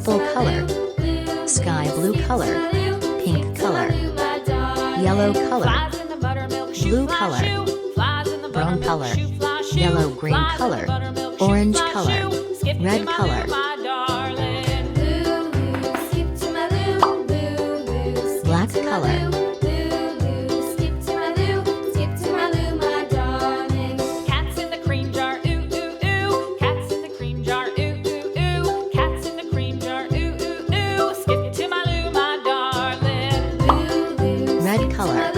purple color, sky blue color, pink color, yellow color, blue color, brown color, yellow-green color, orange color, red color, black color, red color,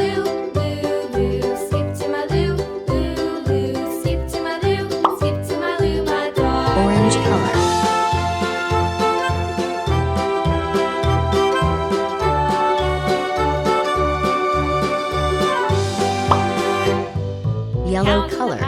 orange color, yellow color,